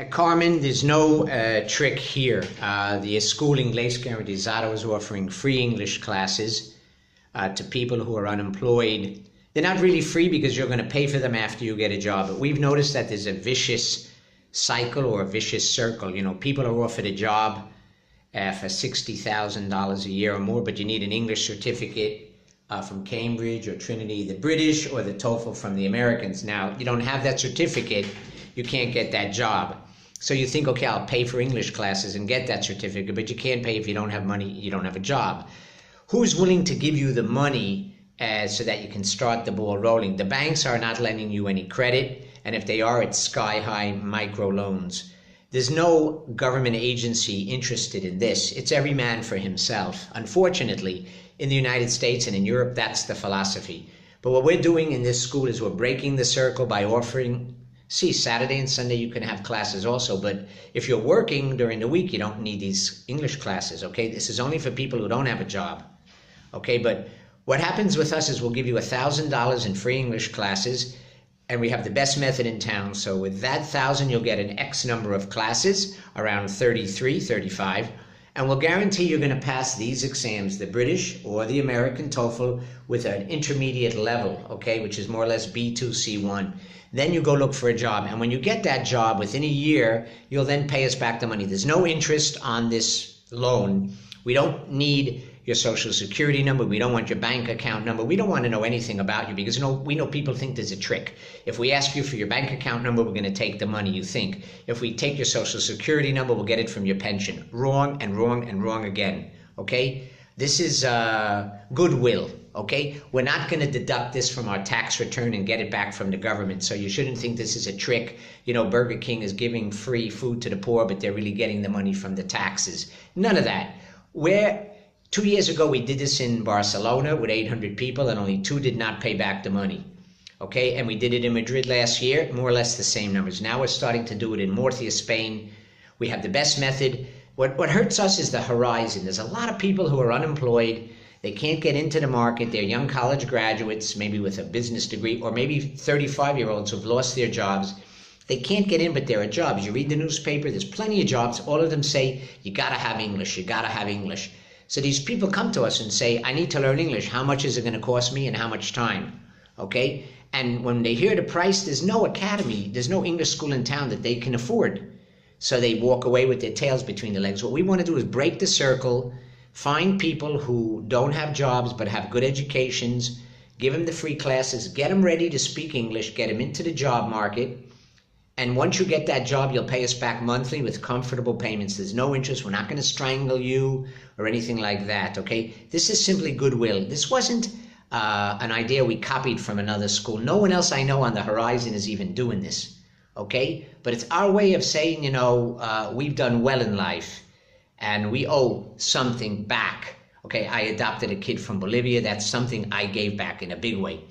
Carmen, there's no trick here. The school Inglés Garantizado is offering free English classes to people who are unemployed. They're not really free because you're going to pay for them after you get a job. But we've noticed that there's a vicious cycle or a vicious circle. You know, people are offered a job for $60,000 a year or more, but you need an English certificate from Cambridge or Trinity, the British, or the TOEFL from the Americans. Now, you don't have that certificate, you can't get that job. So you think, okay, I'll pay for English classes and get that certificate, but you can't pay if you don't have money, you don't have a job. Who's willing to give you the money so that you can start the ball rolling? The banks are not lending you any credit, and if they are, it's sky-high micro loans. There's no government agency interested in this. It's every man for himself. Unfortunately, in the United States and in Europe, that's the philosophy. But what we're doing in this school is we're breaking the circle by offering, Saturday and Sunday you can have classes also, but if you're working during the week, you don't need these English classes, okay? This is only for people who don't have a job, okay? But what happens with us is we'll give you $1,000 in free English classes, and we have the best method in town. So with that 1,000, you'll get an X number of classes, around 33, 35, and we'll guarantee you're going to pass these exams, the British or the American TOEFL, with an intermediate level, okay, which is more or less B2, C1. Then you go look for a job, and when you get that job, within a year, you'll then pay us back the money. There's no interest on this loan. We don't need your social security number. We don't want your bank account number. We don't want to know anything about you because we know people think there's a trick. If we ask you for your bank account number, we're going to take the money you think. If we take your social security number, we'll get it from your pension. Wrong and wrong and wrong again, okay? This is goodwill, okay? We're not going to deduct this from our tax return and get it back from the government, so you shouldn't think this is a trick. You know, Burger King is giving free food to the poor, but they're really getting the money from the taxes. None of that. 2 years ago, we did this in Barcelona with 800 people, and only 2 did not pay back the money, okay? And we did it in Madrid last year, more or less the same numbers. Now we're starting to do it in Murcia, Spain. We have the best method. What hurts us is the horizon. There's a lot of people who are unemployed. They can't get into the market. They're young college graduates, maybe with a business degree, or maybe 35-year-olds who've lost their jobs. They can't get in, but there are jobs. You read the newspaper, there's plenty of jobs. All of them say, you gotta have English, you gotta have English. So these people come to us and say, I need to learn English. How much is it gonna cost me and how much time, okay? And when they hear the price, there's no academy, there's no English school in town that they can afford. So they walk away with their tails between their legs. What we want to do is break the circle, find people who don't have jobs but have good educations, give them the free classes, get them ready to speak English, get them into the job market. And once you get that job, you'll pay us back monthly with comfortable payments. There's no interest. We're not going to strangle you or anything like that, okay? This is simply goodwill. This wasn't an idea we copied from another school. No one else I know on the horizon is even doing this, okay? But it's our way of saying, you know, we've done well in life and we owe something back, okay? I adopted a kid from Bolivia. That's something I gave back in a big way.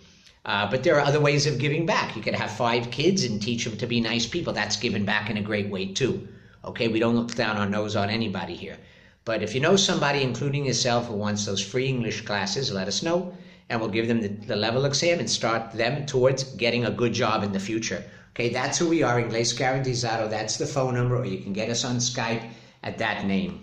But there are other ways of giving back. You could have 5 kids and teach them to be nice people. That's given back in a great way too. Okay, we don't look down our nose on anybody here. But if you know somebody, including yourself, who wants those free English classes, let us know, and we'll give them the level exam and start them towards getting a good job in the future. Okay, that's who we are, Inglés Garantizado. That's the phone number, or you can get us on Skype at that name.